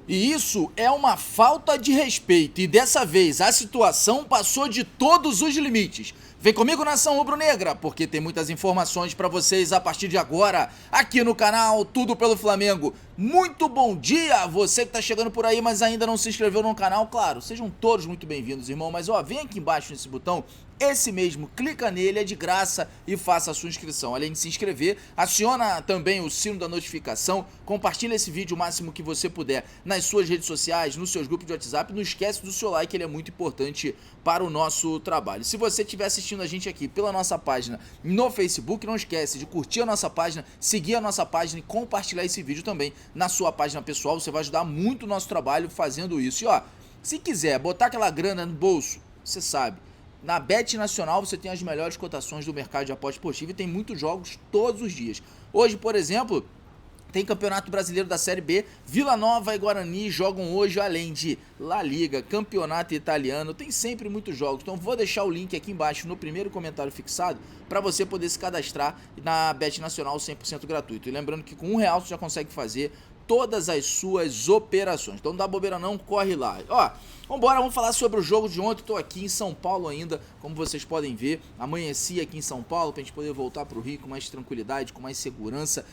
E isso é uma falta de respeito, e dessa vez a situação passou de todos os limites. Vem comigo, nação rubro-negra, porque tem muitas informações para vocês a partir de agora, aqui no canal Tudo pelo Flamengo. Muito bom dia a você que tá chegando por aí, mas ainda não se inscreveu no canal, claro, sejam todos muito bem-vindos, irmão, mas ó, vem aqui embaixo nesse botão, esse mesmo, clica nele, é de graça e faça a sua inscrição. Além de se inscrever, aciona também o sino da notificação, compartilha esse vídeo o máximo que você puder nas suas redes sociais, nos seus grupos de WhatsApp, não esquece do seu like, ele é muito importante para o nosso trabalho. Se você estiver assistindo a gente aqui pela nossa página no Facebook, não esquece de curtir a nossa página, seguir a nossa página e compartilhar esse vídeo também na sua página pessoal, você vai ajudar muito o nosso trabalho fazendo isso. E ó, se quiser botar aquela grana no bolso, você sabe, na Bet Nacional você tem as melhores cotações do mercado de aposta esportiva e tem muitos jogos todos os dias. Hoje, por exemplo, tem Campeonato Brasileiro da Série B, Vila Nova e Guarani jogam hoje, além de La Liga, Campeonato Italiano, tem sempre muitos jogos. Então vou deixar o link aqui embaixo no primeiro comentário fixado para você poder se cadastrar na Bet Nacional 100% gratuito. E lembrando que com R$1 você já consegue fazer todas as suas operações. Então não dá bobeira não, corre lá. Ó, vambora, vamos falar sobre o jogo de ontem. Tô aqui em São Paulo ainda, como vocês podem ver, amanheci aqui em São Paulo pra gente poder voltar pro Rio com mais tranquilidade, com mais segurança.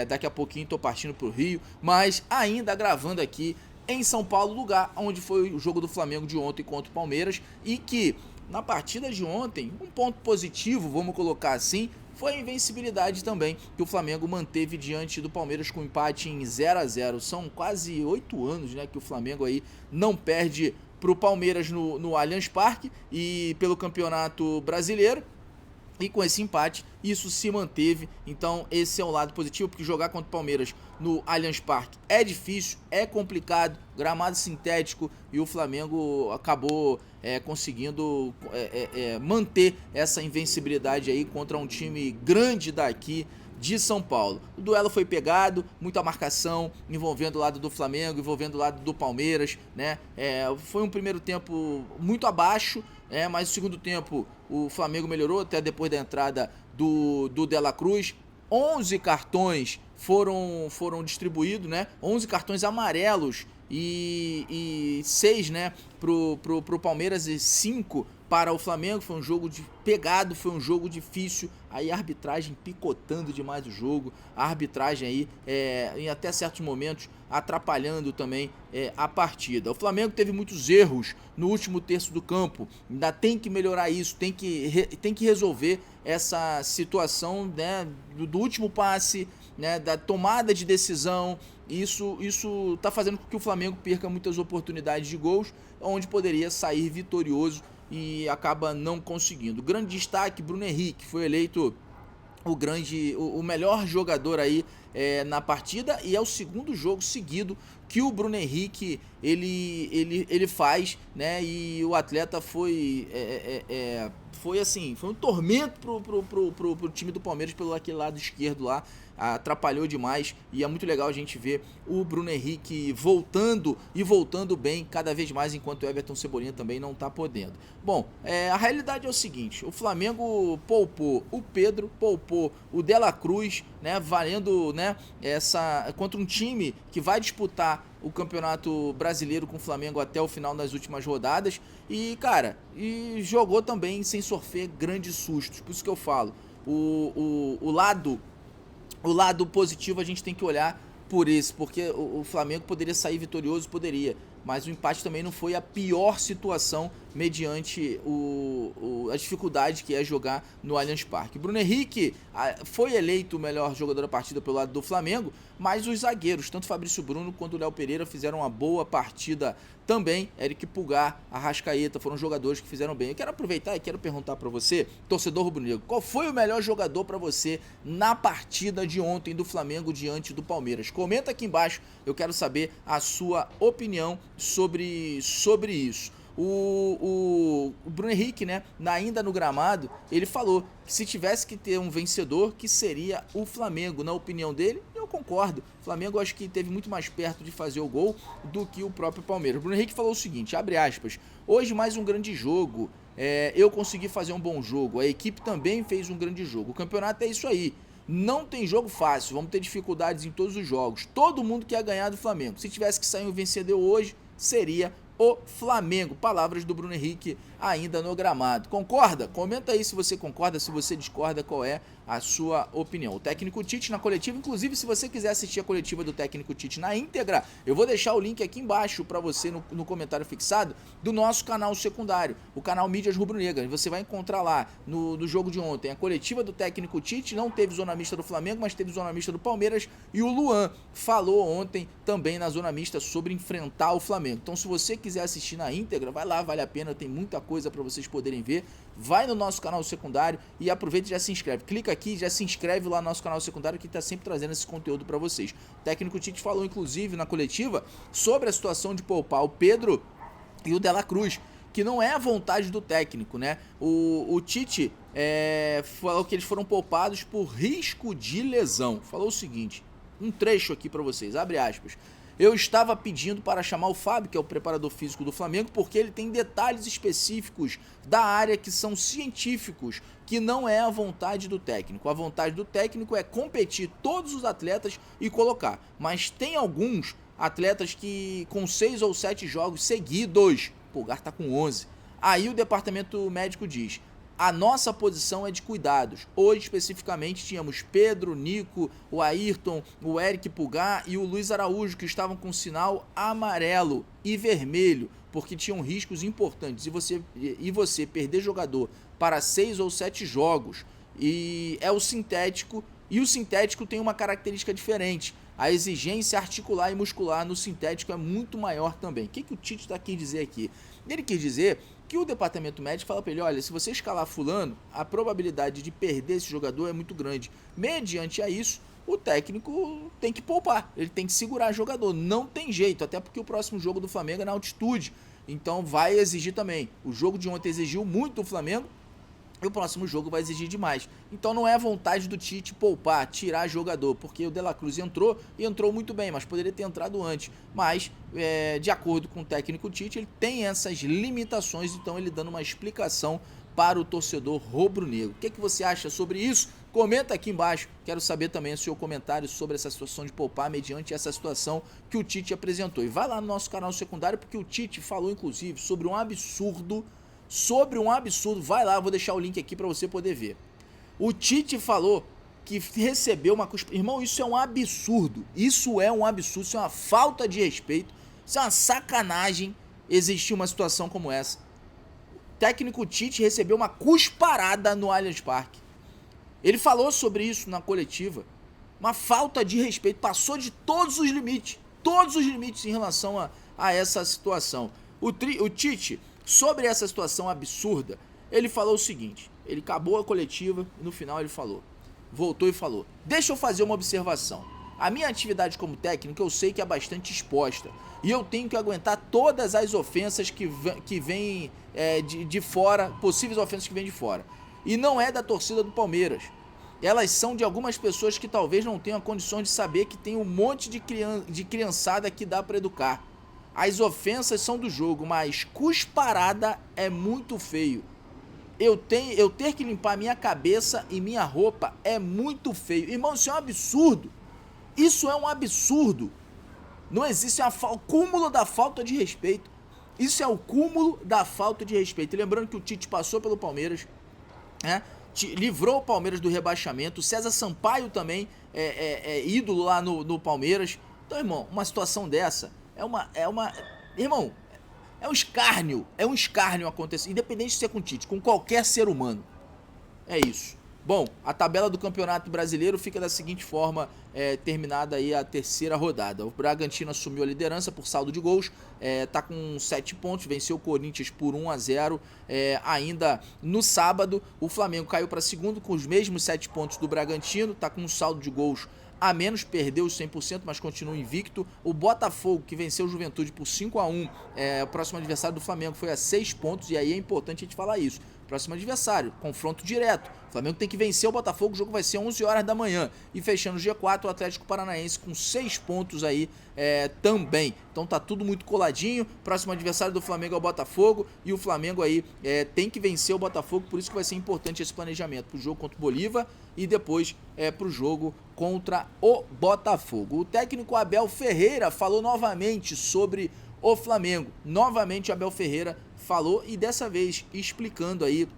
Daqui a pouquinho tô partindo pro Rio, mas ainda gravando aqui em São Paulo, lugar onde foi o jogo do Flamengo de ontem contra o Palmeiras, e que na partida de ontem, um ponto positivo, vamos colocar assim, foi a invencibilidade também que o Flamengo manteve diante do Palmeiras com empate em 0-0. São quase 8 anos, né, que o Flamengo aí não perde para o Palmeiras no Allianz Parque e pelo Campeonato Brasileiro. E com esse empate, isso se manteve, então esse é um lado positivo, porque jogar contra o Palmeiras no Allianz Parque é difícil, é complicado, gramado sintético, e o Flamengo acabou conseguindo manter essa invencibilidade aí contra um time grande daqui de São Paulo. O duelo foi pegado, muita marcação, envolvendo o lado do Flamengo, envolvendo o lado do Palmeiras, né? Foi um primeiro tempo muito abaixo, mas no segundo tempo o Flamengo melhorou, até depois da entrada do De La Cruz. 11 cartões foram distribuídos, né? 11 cartões amarelos e 6, né, pro Palmeiras e 5 para o Flamengo. Foi um jogo pegado, foi um jogo difícil, aí a arbitragem picotando demais o jogo, a arbitragem aí em até certos momentos atrapalhando também a partida. O Flamengo teve muitos erros no último terço do campo, ainda tem que melhorar isso, tem que resolver essa situação, né, do último passe, né, da tomada de decisão. Isso tá fazendo com que o Flamengo perca muitas oportunidades de gols, onde poderia sair vitorioso e acaba não conseguindo. Grande destaque, Bruno Henrique foi eleito o melhor jogador aí na partida, e é o segundo jogo seguido que o Bruno Henrique ele faz, né? E o atleta foi assim, foi um tormento pro time do Palmeiras pelo aquele lado esquerdo lá, atrapalhou demais, e é muito legal a gente ver o Bruno Henrique voltando bem cada vez mais, enquanto o Everton Cebolinha também não tá podendo. Bom, a realidade é o seguinte: o Flamengo poupou o Pedro, poupou o De La Cruz, né, valendo, né, contra um time que vai disputar o Campeonato Brasileiro com o Flamengo até o final das últimas rodadas, e cara, jogou também sem sofrer grandes sustos. Por isso que eu falo, o lado positivo a gente tem que olhar por esse, porque o Flamengo poderia sair vitorioso, poderia, mas o empate também não foi a pior situação mediante a dificuldade que é jogar no Allianz Parque. Bruno Henrique foi eleito o melhor jogador da partida pelo lado do Flamengo, mas os zagueiros, tanto Fabrício Bruno quanto o Léo Pereira, fizeram uma boa partida também. Eric Pulgar, Arrascaeta, foram jogadores que fizeram bem. Eu quero aproveitar e quero perguntar para você, torcedor rubro-negro, qual foi o melhor jogador para você na partida de ontem do Flamengo diante do Palmeiras? Comenta aqui embaixo, eu quero saber a sua opinião sobre isso. O Bruno Henrique, né, ainda no gramado, ele falou que se tivesse que ter um vencedor, que seria o Flamengo. Na opinião dele, eu concordo. O Flamengo, acho que teve muito mais perto de fazer o gol do que o próprio Palmeiras. O Bruno Henrique falou o seguinte, abre aspas: hoje mais um grande jogo, eu consegui fazer um bom jogo, a equipe também fez um grande jogo, o campeonato é isso aí. Não tem jogo fácil, vamos ter dificuldades em todos os jogos. Todo mundo quer ganhar do Flamengo. Se tivesse que sair um vencedor hoje, seria o Flamengo. Palavras do Bruno Henrique ainda no gramado. Concorda? Comenta aí se você concorda, se você discorda, qual é a sua opinião. O técnico Tite na coletiva, inclusive se você quiser assistir a coletiva do técnico Tite na íntegra, eu vou deixar o link aqui embaixo para você no comentário fixado do nosso canal secundário, o canal Mídias Rubro-Negras. Você vai encontrar lá no jogo de ontem a coletiva do técnico Tite. Não teve zona mista do Flamengo, mas teve zona mista do Palmeiras, e o Luan falou ontem também na zona mista sobre enfrentar o Flamengo. Então se você quiser assistir na íntegra, vai lá, vale a pena, tem muita coisa para vocês poderem ver. Vai no nosso canal secundário e aproveita e já se inscreve. Clica aqui, já se inscreve lá no nosso canal secundário, que está sempre trazendo esse conteúdo para vocês. O técnico Tite falou inclusive na coletiva sobre a situação de poupar o Pedro e o De La Cruz, que não é a vontade do técnico, né? O Tite falou que eles foram poupados por risco de lesão. Falou o seguinte, um trecho aqui para vocês, abre aspas. Eu estava pedindo para chamar o Fábio, que é o preparador físico do Flamengo, porque ele tem detalhes específicos da área que são científicos, que não é a vontade do técnico. A vontade do técnico é competir todos os atletas e colocar. Mas tem alguns atletas que com 6 ou 7 jogos seguidos, o Pulgar tá com 11. Aí o departamento médico diz, a nossa posição é de cuidados. Hoje, especificamente, tínhamos Pedro, Nico, o Ayrton, o Eric Pulgar e o Luiz Araújo, que estavam com sinal amarelo e vermelho, porque tinham riscos importantes. E você perder jogador para 6 ou 7 jogos, e é o sintético, e o sintético tem uma característica diferente. A exigência articular e muscular no sintético é muito maior também. O que o Tite está querendo dizer aqui? Ele quis dizer que o departamento médico fala para ele, olha, se você escalar fulano, a probabilidade de perder esse jogador é muito grande. Mediante a isso, o técnico tem que poupar, ele tem que segurar o jogador, não tem jeito, até porque o próximo jogo do Flamengo é na altitude, então vai exigir também. O jogo de ontem exigiu muito do Flamengo, e o próximo jogo vai exigir demais. Então não é vontade do Tite poupar, tirar jogador, porque o De La Cruz entrou e entrou muito bem, mas poderia ter entrado antes. Mas, de acordo com o técnico Tite, ele tem essas limitações, então ele dando uma explicação para o torcedor rubro-negro. O que você acha sobre isso? Comenta aqui embaixo, quero saber também o seu comentário sobre essa situação de poupar mediante essa situação que o Tite apresentou. E vai lá no nosso canal secundário, porque o Tite falou inclusive sobre um absurdo, vai lá, eu vou deixar o link aqui para você poder ver. O Tite falou que recebeu uma cuspa. Irmão, isso é um absurdo, isso é uma falta de respeito, isso é uma sacanagem existir uma situação como essa. O técnico Tite recebeu uma cusparada no Allianz Parque. Ele falou sobre isso na coletiva, uma falta de respeito, passou de todos os limites em relação a essa situação. O Tite, sobre essa situação absurda, ele falou o seguinte, ele acabou a coletiva e no final ele voltou e falou, deixa eu fazer uma observação, a minha atividade como técnico eu sei que é bastante exposta e eu tenho que aguentar todas as ofensas que vêm de fora, possíveis ofensas que vêm de fora, e não é da torcida do Palmeiras, elas são de algumas pessoas que talvez não tenham condições de saber que tem um monte de criançada que dá para educar. As ofensas são do jogo, mas cusparada é muito feio. Eu ter que limpar minha cabeça e minha roupa é muito feio. Irmão, isso é um absurdo. Isso é um absurdo. Não existe o cúmulo da falta de respeito. Isso é o cúmulo da falta de respeito. E lembrando que o Tite passou pelo Palmeiras, né? Livrou o Palmeiras do rebaixamento. O César Sampaio também é ídolo lá no Palmeiras. Então, irmão, uma situação dessa irmão, é um escárnio acontecer, independente de ser com o Tite, com qualquer ser humano. É isso. Bom, a tabela do Campeonato Brasileiro fica da seguinte forma, terminada aí a terceira rodada. O Bragantino assumiu a liderança por saldo de gols, tá com 7 pontos, venceu o Corinthians por 1-0. Ainda no sábado, o Flamengo caiu para segundo com os mesmos 7 pontos do Bragantino, tá com um saldo de gols a menos, perdeu os 100%, mas continua invicto. O Botafogo, que venceu o Juventude por 5-1, o próximo adversário do Flamengo, foi a 6 pontos, e aí é importante a gente falar isso. próximo adversário, confronto direto. O Flamengo tem que vencer o Botafogo, o jogo vai ser 11 horas da manhã. E fechando o G4, o Atlético Paranaense com 6 pontos aí também. Então tá tudo muito coladinho. Próximo adversário do Flamengo é o Botafogo. E o Flamengo aí tem que vencer o Botafogo, por isso que vai ser importante esse planejamento pro jogo contra o Bolívar e depois pro jogo contra o Botafogo. O técnico Abel Ferreira falou novamente sobre o Flamengo. Novamente Abel Ferreira falou e dessa vez explicando aí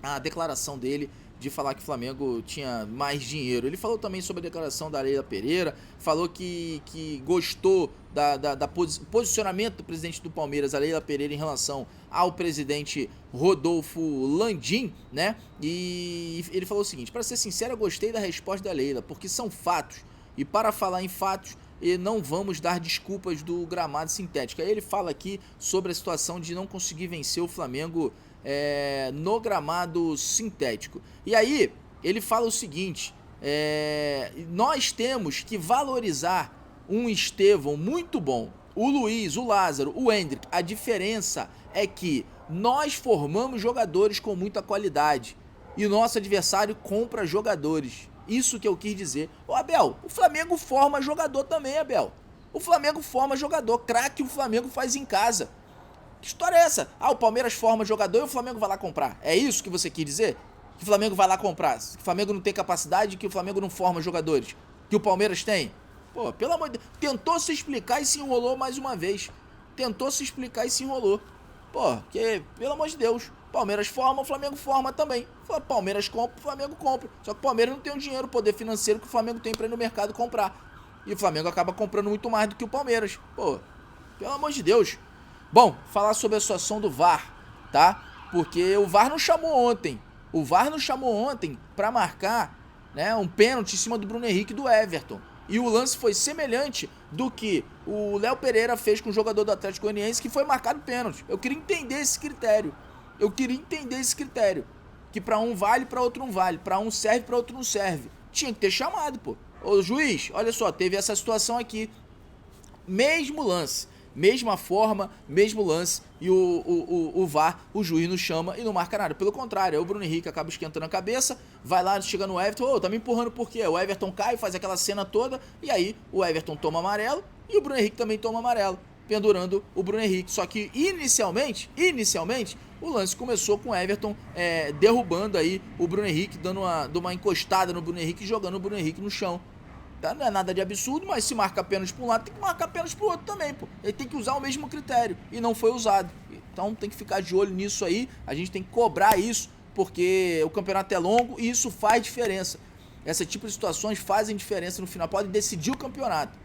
a declaração dele de falar que o Flamengo tinha mais dinheiro. Ele falou também sobre a declaração da Leila Pereira, falou que gostou do posicionamento do presidente do Palmeiras, a Leila Pereira, em relação ao presidente Rodolfo Landim, né? E ele falou o seguinte: para ser sincero, eu gostei da resposta da Leila, porque são fatos, e para falar em fatos, e não vamos dar desculpas do gramado sintético. Aí ele fala aqui sobre a situação de não conseguir vencer o Flamengo no gramado sintético. E aí ele fala o seguinte: nós temos que valorizar um Estevão muito bom, o Luiz, o Lázaro, o Hendrick. A diferença é que nós formamos jogadores com muita qualidade e o nosso adversário compra jogadores. Isso que eu quis dizer. Ô Abel, o Flamengo forma jogador também, Abel. O Flamengo forma jogador, craque o Flamengo faz em casa. Que história é essa? Ah, o Palmeiras forma jogador e o Flamengo vai lá comprar. É isso que você quis dizer? Que o Flamengo vai lá comprar? Que o Flamengo não tem capacidade, que o Flamengo não forma jogadores? Que o Palmeiras tem? Pô, pelo amor de Deus. Tentou se explicar e se enrolou mais uma vez. Tentou se explicar e se enrolou. Pô, que, pelo amor de Deus. Palmeiras forma, o Flamengo forma também. Palmeiras compra, o Flamengo compra. Só que o Palmeiras não tem o dinheiro, o poder financeiro que o Flamengo tem pra ir no mercado comprar. E o Flamengo acaba comprando muito mais do que o Palmeiras. Pô, pelo amor de Deus. Bom, falar sobre a situação do VAR, tá? Porque o VAR não chamou ontem. O VAR não chamou ontem pra marcar, né, um pênalti em cima do Bruno Henrique e do Everton. E o lance foi semelhante do que o Léo Pereira fez com o jogador do Atlético Goianiense, que foi marcado pênalti. Eu queria entender esse critério. Que pra um vale, pra outro não vale. Pra um serve, pra outro não serve. Tinha que ter chamado, pô. Ô juiz, olha só, teve essa situação aqui. Mesmo lance, mesma forma, mesmo lance. E o VAR, o juiz não chama e não marca nada. Pelo contrário, aí o Bruno Henrique acaba esquentando a cabeça, vai lá, chega no Everton, tá me empurrando por quê? O Everton cai, faz aquela cena toda, e aí o Everton toma amarelo e o Bruno Henrique também toma amarelo, pendurando o Bruno Henrique. Só que inicialmente, o lance começou com o Everton derrubando aí o Bruno Henrique, dando uma encostada no Bruno Henrique e jogando o Bruno Henrique no chão. Tá? Não é nada de absurdo, mas se marca apenas para um lado, tem que marcar apenas para o outro também, pô. Ele tem que usar o mesmo critério e não foi usado. Então tem que ficar de olho nisso aí, a gente tem que cobrar isso, porque o campeonato é longo e isso faz diferença. Esse tipo de situações fazem diferença no final, podem decidir o campeonato.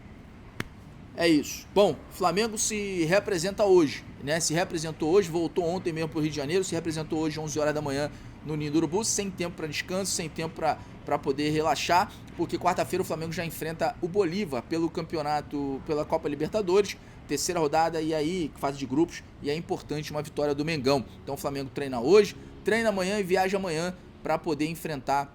É isso. Bom, Flamengo se representa hoje, né? Se representou hoje, voltou ontem mesmo pro Rio de Janeiro, se representou hoje 11 horas da manhã no Ninho do Urubu, sem tempo para descanso, sem tempo para poder relaxar, porque quarta-feira o Flamengo já enfrenta o Bolívar pelo campeonato, pela Copa Libertadores, terceira rodada, e aí fase de grupos, e é importante uma vitória do Mengão. Então o Flamengo treina hoje, treina amanhã e viaja amanhã para poder enfrentar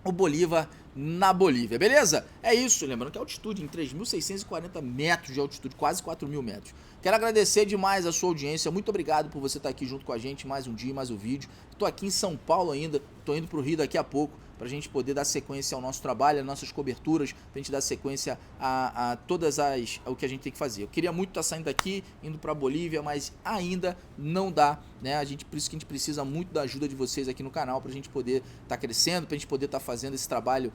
o Bolívar na Bolívia, beleza? É isso, lembrando que a altitude em 3.640 metros de altitude, quase 4.000 metros. Quero agradecer demais a sua audiência, muito obrigado por você estar aqui junto com a gente, mais um dia, mais um vídeo. Estou aqui em São Paulo ainda, estou indo para o Rio daqui a pouco, para a gente poder dar sequência ao nosso trabalho, às nossas coberturas, para a gente dar sequência a todas o que a gente tem que fazer. Eu queria muito estar saindo daqui, indo para a Bolívia, mas ainda não dá, né? Por isso que a gente precisa muito da ajuda de vocês aqui no canal, para a gente poder estar crescendo, para a gente poder estar fazendo esse trabalho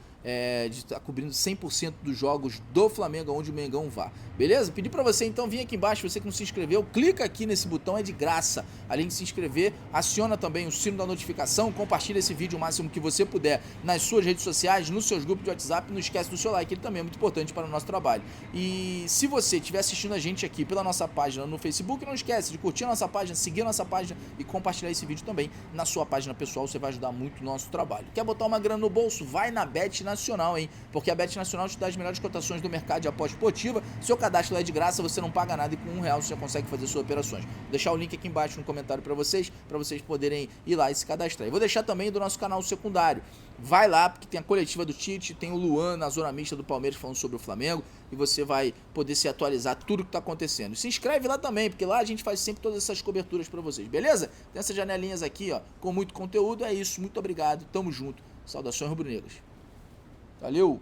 de estar cobrindo 100% dos jogos do Flamengo, onde o Mengão vá. Beleza? Pedi para você então vir aqui embaixo, você que não se inscreveu, clica aqui nesse botão, é de graça. Além de se inscrever, aciona também o sino da notificação, compartilha esse vídeo o máximo que você puder nas suas redes sociais, nos seus grupos de WhatsApp, não esquece do seu like, ele também é muito importante para o nosso trabalho. E se você estiver assistindo a gente aqui pela nossa página no Facebook, não esquece de curtir a nossa página, seguir a nossa página e compartilhar esse vídeo também na sua página pessoal, você vai ajudar muito o nosso trabalho. Quer botar uma grana no bolso? Vai na Bet Nacional, hein? Porque a Bet Nacional te dá as melhores cotações do mercado de aposta esportiva, seu cadastro lá é de graça, você não paga nada e com R$1 você já consegue fazer suas operações. Vou deixar o link aqui embaixo no comentário para vocês poderem ir lá e se cadastrar. Eu vou deixar também do nosso canal secundário. vai lá, porque tem a coletiva do Tite, tem o Luan na zona mista do Palmeiras falando sobre o Flamengo, e você vai poder se atualizar tudo que tá acontecendo. Se inscreve lá também, porque lá a gente faz sempre todas essas coberturas para vocês, beleza? Tem essas janelinhas aqui, ó, com muito conteúdo, é isso, muito obrigado, tamo junto. Saudações rubro-negras. Valeu!